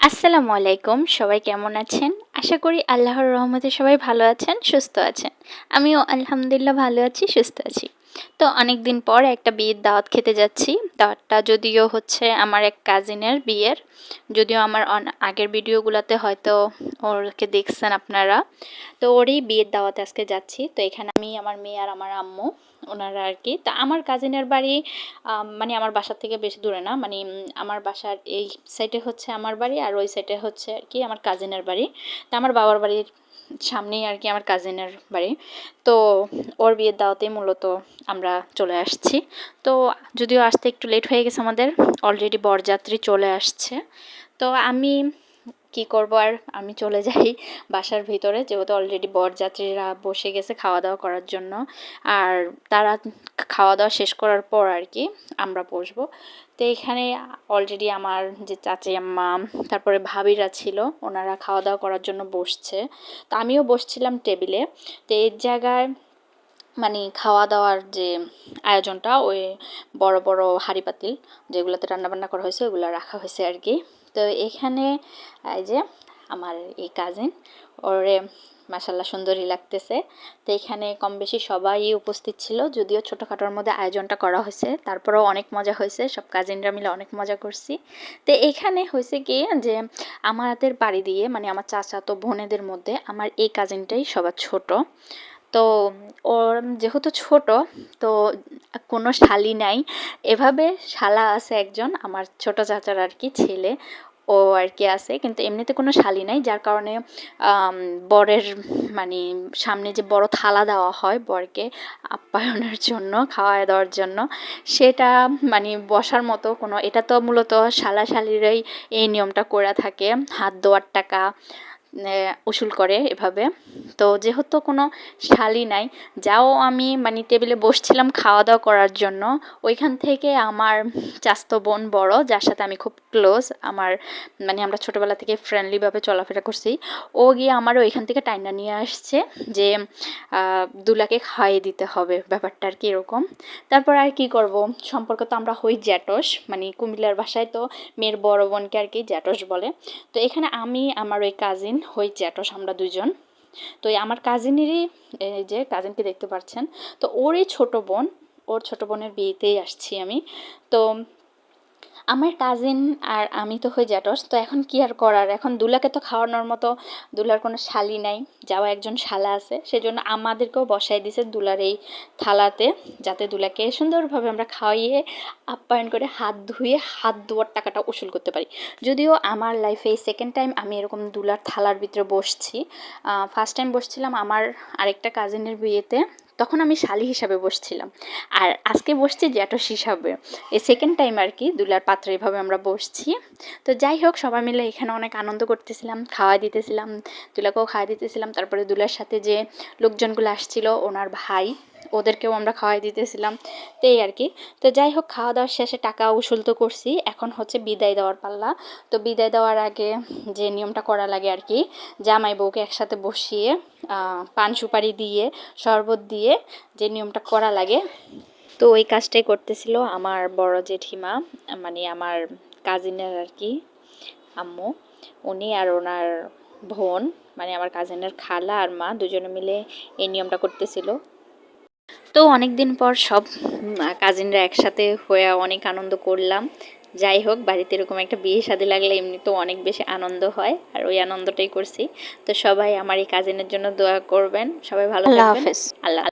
আসসালামু আলাইকুম। সবাই কেমন আছেন? আশা করি আল্লাহর রহমতে সবাই ভালো আছেন, সুস্থ আছেন। আমিও আলহামদুলিল্লাহ ভালো আছি, সুস্থ আছি। তো অনেকদিন পর একটা বিয়ের দাওয়াত খেতে যাচ্ছি। দাওয়াতটা যদিও হচ্ছে আমার এক কাজিনের বিয়ের। যদিও আমার আগের ভিডিওগুলোতে হয়তো ওরকে দেখছেন আপনারা। তো ওরই বিয়ের দাওয়াতে আজকে যাচ্ছি। তো এখানে আমি, আমার মেয়ে আর আমার আম্মু ওনারা আর কি। তা আমার কাজিনের বাড়ি মানে আমার বাসা থেকে বেশি দূরে না, মানে আমার বাসার এই সাইডে হচ্ছে আমার বাড়ি আর ওই সাইডে হচ্ছে আর কি আমার কাজিনের বাড়ি। তা আমার বাবার বাড়ির সামনেই আর কি আমার কাজিনের বাড়ি। তো ওর বিয়ের দাওয়াতেই মূলত আমরা চলে আসছি। তো যদিও আসতে একটু লেট হয়ে গেছে আমাদের, অলরেডি বরযাত্রী চলে আসছে। তো আমি কি করব আর, আমি চলে যাই বাসার ভিতরে, যেহেতু অলরেডি বরযাত্রীরা বসে গেছে খাওয়া দাওয়া করার জন্য। আর তারা খাওয়া দাওয়া শেষ করার পর আর কি আমরা বসবো। তো এখানে অলরেডি আমার যে চাচি আম্মা, তারপরে ভাবিরা ছিল, ওনারা খাওয়া দাওয়া করার জন্য বসছে। তো আমিও বসছিলাম টেবিলে। তো এই জায়গায় মানে খাওয়া দাওয়ার যে আয়োজনটা, ওই বড় বড় হাঁড়ি পাতিল যেগুলোতে রান্নাবান্না করা হয়েছে ওগুলো রাখা হয়েছে আর কি। তো এখানে এই যে আমার এই কাজিন, ওরে মাসাল্লাহ সুন্দরী লাগতেছে। তো এখানে কম বেশি সবাই উপস্থিত ছিল, যদিও ছোটোখাটোর মধ্যে আয়োজনটা করা হয়েছে, তারপরেও অনেক মজা হয়েছে, সব কাজিনরা মিলে অনেক মজা করছি। তো এখানে হয়েছে কি যে আমাদের বাড়ি দিয়ে মানে আমার চাচাতো বোনেদের মধ্যে আমার এই কাজিনটাই সবার ছোট। তো ওর যেহেতু ছোট, তো কোনো শালি নাই। এভাবে শালা আছে একজন, আমার ছোট চাচার আর কি ছেলে, ও আর কি আছে, কিন্তু এমনিতে কোনো শালি নাই, যার কারণে বরের মানে সামনে যে বড় থালা দেওয়া হয় বরকে আপ্যায়নের জন্য, খাওয়া দাওয়ার জন্য, সেটা মানে বসার মতো কোনো, এটা তো মূলত শালা শালিরাই এই নিয়মটা করে থাকে, হাত ধোয়ার টাকা উসুল করে এভাবে। তো যেহেতু কোনো শালি নাই, যাও আমি মানে টেবিলে বসছিলাম খাওয়া দাওয়া করার জন্য, ওইখান থেকে আমার চাস্তো বোন বড়, যার সাথে আমি খুব ক্লোজ, আমার মানে আমরা ছোটোবেলা থেকে ফ্রেন্ডলিভাবে চলাফেরা করছি, ও গিয়ে আমারও ওইখান থেকে টাইনা নিয়ে আসছে যে দুলাকে খাইয়ে দিতে হবে, ব্যাপারটা আর কি এরকম। তারপর আর কি করব, সম্পর্ক তো আমরা হই জ্যাঠস, মানে কুমিল্লার ভাষায় তো মেয়ের বড় বোনকে আর কি জ্যাঠস বলে। তো এখানে আমি আমার ওই কাজিন হই জ্যাঠস, আমরা দুজন। তো আমার কাজিনেরই, এই যে কাজিনকে দেখতে পাচ্ছেন, তো ওরই ছোট বোন, ওর ছোট বোনের বিয়েতেই আসছি আমি। তো আমার কাজিন আর আমি তো হয়ে জ্যাঠস, তো এখন কি আর করার, এখন দুলাকে তো খাওয়ানোর মতো দুলার কোনো শালি নাই, যাওয়া একজন শালা আছে, সেজন্য আমাদেরকেও বসাই দিছে দুলার এই থালাতে, যাতে দুলাকে সুন্দরভাবে আমরা খাওয়াইয়ে আপ্যায়ন করে হাত ধুয়ে হাত ধোয়ার টাকাটা উসুল করতে পারি। যদিও আমার লাইফে এই সেকেন্ড টাইম আমি এরকম দুলার থালার ভিতরে বসছি। ফার্স্ট টাইম বসছিলাম আমার আরেকটা কাজিনের বিয়েতে, তখন আমি শালি হিসাবে বসছিলাম, আর আজকে বসছি জ্যাঠস হিসাবে। এই সেকেন্ড টাইম আর কি দুলার পাত্রে এভাবে আমরা বসছি। তো যাই হোক, সবাই মিলে এখানে অনেক আনন্দ করতেছিলাম, খাওয়া দিতেছিলাম, দুলাকেও খাওয়া দিতেছিলাম, তারপরে দুলার সাথে যে লোকজনগুলো আসছিল ওনার ভাই, ওদেরকেও আমরা খাওয়াই দিতেছিলাম। তো এই আর কি। তো যাই হোক, খাওয়া দাওয়ার শেষে টাকা উসুল তো করছি, এখন হচ্ছে বিদায় দেওয়ার পাল্লা। তো বিদায় দেওয়ার আগে যে নিয়মটা করা লাগে আর কি, জামাই বউকে একসাথে বসিয়ে পান সুপারি দিয়ে শরবত দিয়ে যে নিয়মটা করা লাগে, তো ওই কাজটাই করতেছিল আমার বড় জেঠিমা, মানে আমার কাজিনের আর কি আম্মু, উনি আর ওনার বোন, মানে আমার কাজিনের খালা আর মা দুজনে মিলে এই নিয়মটা করতেছিল। তো অনেক দিন পর সব কাজিনরা একসাথে হয়ে অনেক আনন্দ করলাম। যাই হোক, বাড়িতে এরকম একটা বিয়ে শাদী লাগলে এমনি তো অনেক বেশি আনন্দ হয়, আর ওই আনন্দটাই করছি। তো সবাই আমার এই কাজিনের জন্য দোয়া করবেন, সবাই ভালো থাকবেন। আল্লাহ হাফেজ। আল্লাহ।